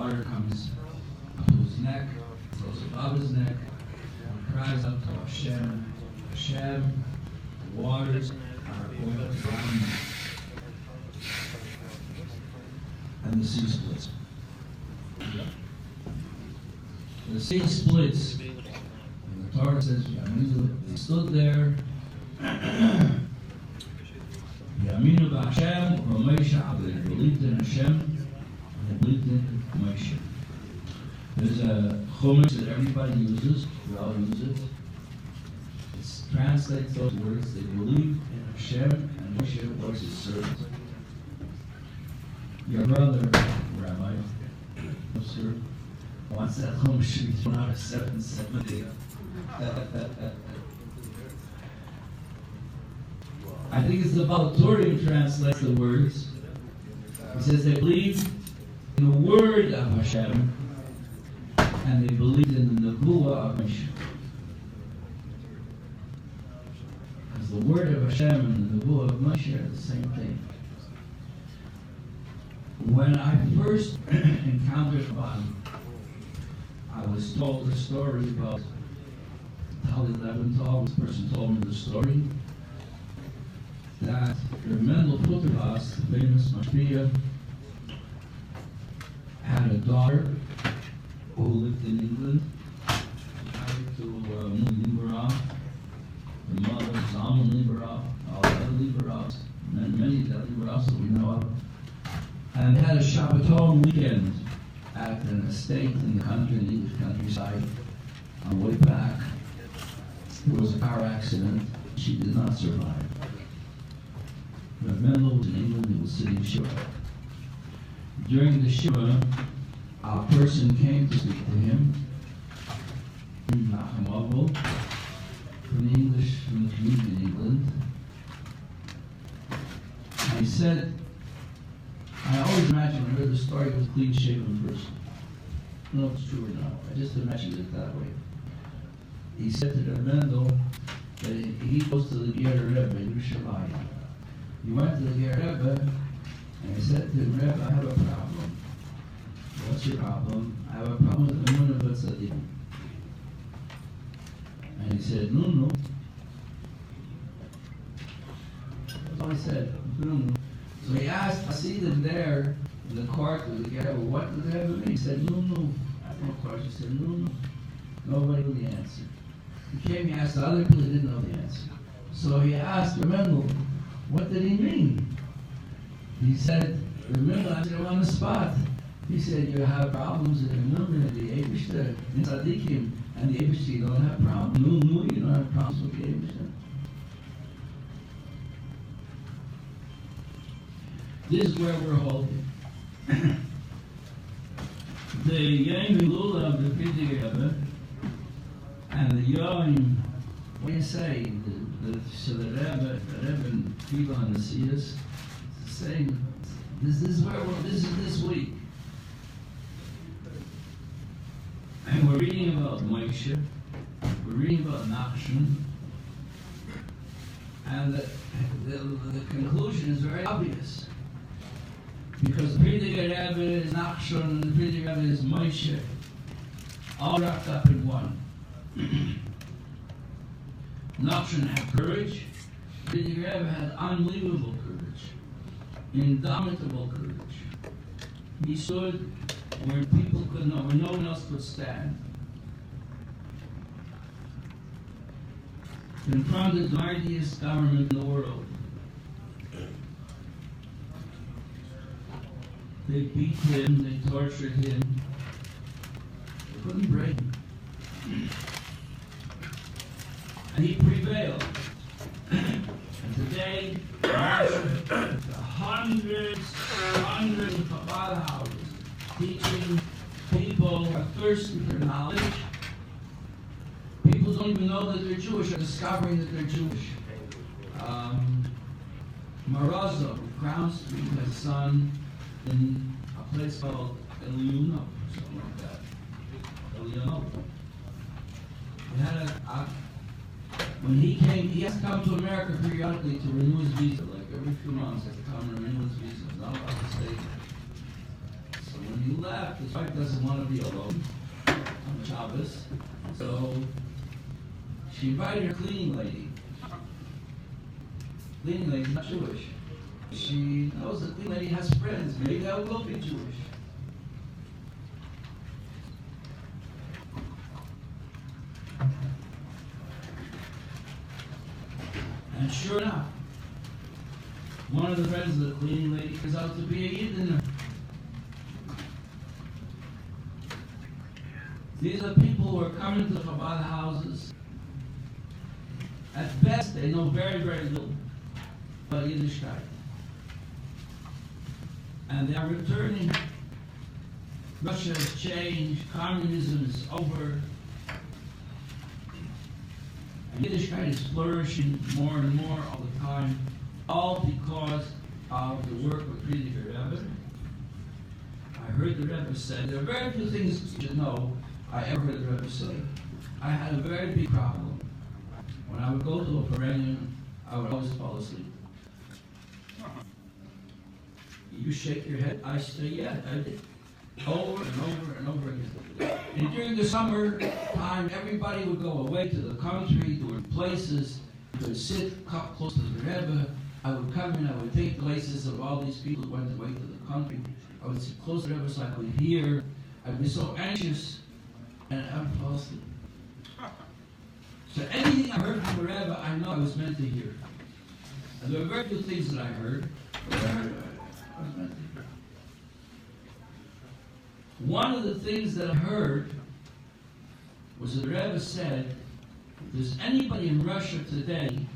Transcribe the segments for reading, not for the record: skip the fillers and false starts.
water comes up to his neck, goes above his neck, and cries out to Hashem, Hashem, the waters are going to drown me. And the sea splits. The sea splits, and the Torah says, they stood there, Yaminu b'Hashem, or Moshe, they believed in Hashem, and they believed in Moshe. There's a chumash that everybody uses, we all use it. It translates those words, they believed in Hashem, and Moshe was his servant. Your brother, Rabbi, sir, wants that chumash to be thrown out of 770. I think it's the Balaturian translates the words. He says they believed in the word of Hashem and they believed in the Nebuah of Moshe. Because the word of Hashem and the Nebuah of Moshe are the same thing. When I first encountered Chabad, I was told a story about Tali Leventhal. This person told me the story that Mendel Futterhaus, the famous Mashpia, had a daughter who lived in England, married to Lieberach, the mother of Zalman Lieberach, all the other Lieberachs, many of the Lieberachs that we know of, and had a Shabbaton weekend at an estate in the country, in the English countryside. On the way back, there was a car accident. She did not survive. Rav Mendel was in England, he was sitting Shiva. During the Shiva, a person came to speak to him, Nachum Avol, from the English, from the community in England. And he said, I always imagined when I heard the story, it was a clean-shaven person. I don't know if it's true or not, I just imagined it that way. He said to Rav Mendel that he goes to the Ger Rebbe in Yerushalayim. He went to the Ger Rebbe and he said to him, Rebbe, I have a problem. What's your problem? I have a problem with the Emunah B'Tzadim. And he said, no. That's all he said, no. So he asked Hasidim there in the court of the Ger Rebbe, what does that mean? He said, no. After the court, he said, no. Nobody knew the answer. He came, he asked the other people, they didn't know the answer. So he asked Mendel, what did he mean? He said, remember, I said, on the spot. He said, you have problems in the Eibishter, in Tzadikim, and the Eibishter, you don't have problems. No, you don't have problems with the Eibishter. This is where we're holding. The Yom Hilula of the Frierdiker Rebbe and the Yom, what do you say? So the Rebbe and people on the Seas saying, this is where this is this week. And we're reading about Moshe, we're reading about Nachshon, and the conclusion is very obvious. Because the Frierdiker Rebbe is Nachshon, the Frierdiker Rebbe is Moshe, all wrapped up in one. Nachshon had courage, the Frierdiker Rebbe had unbelievable courage, indomitable courage. He stood where people could know, where no one else could stand. Confronted the mightiest government in the world. They beat him, they tortured him. They couldn't break him. And he prevailed. And today, hundreds of Chabad houses teaching people who are thirsty for knowledge. People don't even know that they're Jewish, are discovering that they're Jewish. Morristown, Crown Street, has a son in a place called Eliuno, something like that. Eliuno. He had when he came, he has to come to America periodically to renew his visa, like every few months he has to come and renew his visa. He's not allowed to stay. So when he left, his wife doesn't want to be alone on Shabbos, so she invited her cleaning lady. Cleaning lady's not Jewish. She knows the cleaning lady has friends. Maybe that will be Jewish. And sure enough, one of the friends of the cleaning lady turns out to be a Yidden. These are people who are coming to the Chabad houses. At best, they know very, very little about Yiddishkeit. And they are returning. Russia has changed, communism is over, and Yiddishkeit is flourishing more and more all the time, all because of the work of the Rebbe. I heard the Rebbe say, there are very few things you should know I ever heard the Rebbe say. I had a very big problem. When I would go to a Farbrengen, I would always fall asleep. You shake your head, I say, yeah, I did. Over and over and over again. And during the summer time, everybody would go away to the country, to places, to sit close to the Rebbe. I would come in, I would take places of all these people who went away to the country. I would sit close to the Rebbe so I could hear. I'd be so anxious, and I would fall asleep. So anything I heard from the Rebbe, I know I was meant to hear. And there were very few things that I heard, but I was meant to hear. One of the things that I heard was that the Rebbe said, if there's anybody in Russia today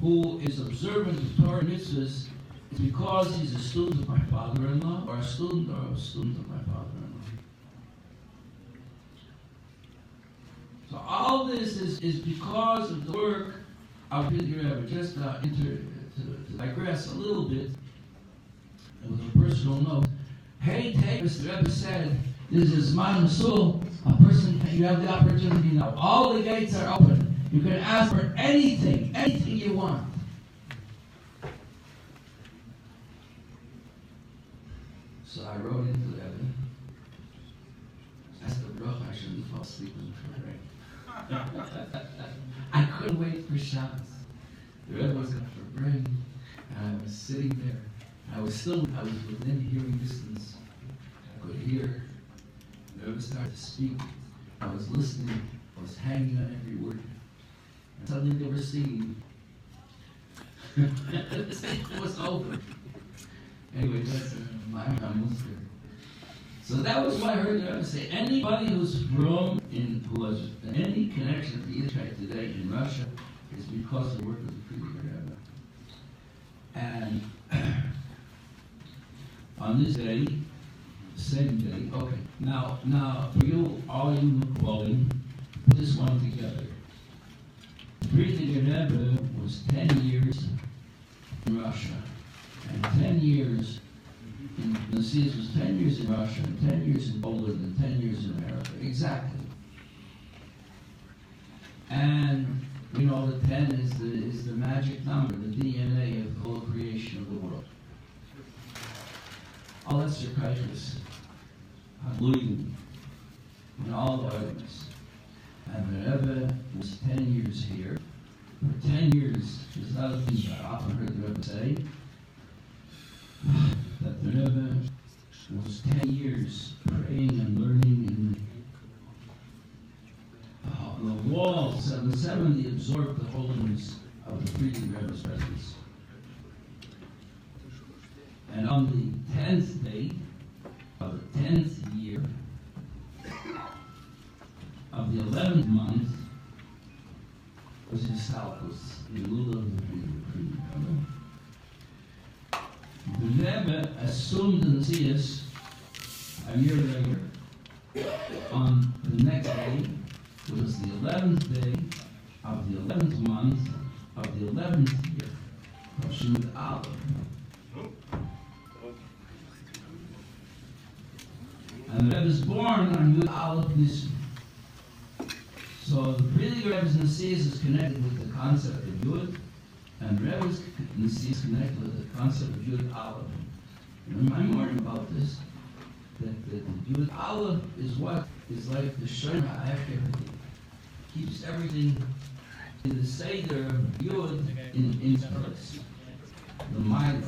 who is observant of Torah mitzvahs, it's because he's a student of my father-in-law, or a student of my father-in-law. So all this is because of the work of the Rebbe. Just to digress a little bit, with a personal note, hey, Mr. Rebbe said, this is my Masul, a person, you have the opportunity now. All the gates are open. You can ask for anything you want. So I wrote into the Rebbe, asked the Baruch, I shouldn't fall asleep in the Farbrengen. I couldn't wait for Shabbos. The Rebbe was going to Farbrengen, and I was sitting there. I was within hearing distance. I could hear. The Rebbe started to speak. I was listening. I was hanging on every word. And suddenly they were singing. The singing was over. Anyway, that's my Muslim. So that was what I heard the Rebbe say. Anybody who's from who has any connection to Yiddishkeit today in Russia is because of the work of the previous Rebbe. And on this day, the same day, okay. Now for you, all you Mukbalim, put this one together. The Frierdiker Rebbe was 10 years in Russia, and 10 years in the Seas was 10 years in Russia, and 10 years in Poland, and 10 years in America, exactly. And you know, the 10 is the magic number, the DNA of the whole creation of the world. All that's your kindness, Hallelujah, and all the others. And the Rebbe was 10 years here. For 10 years, there's another thing I often heard the Rebbe say, that the Rebbe was 10 years praying and learning in the walls, and the 70 absorbed the holiness of the Frierdiker Rebbe's presence. And on the 10th day of the 10th year of the 11th month was his Salkus, the Lula of the Frierdiker Rebbe. The Rebbe assumed in Zias a year later. On the next day, it was the 11th day of the 11th month of the 11th year of Shemut Aleph. And the Rebbe is born on Yud Aleph Nisan. So the Frierdiker Rebbe's Nasias is connected with the concept of Yud, and the Rebbe's Nasias is connected with the concept of Yud Aleph. You know, I'm worried about this. Yud Aleph is what is like the Shema after everything. Keeps everything in the Seder of Yud in its place. The Mila.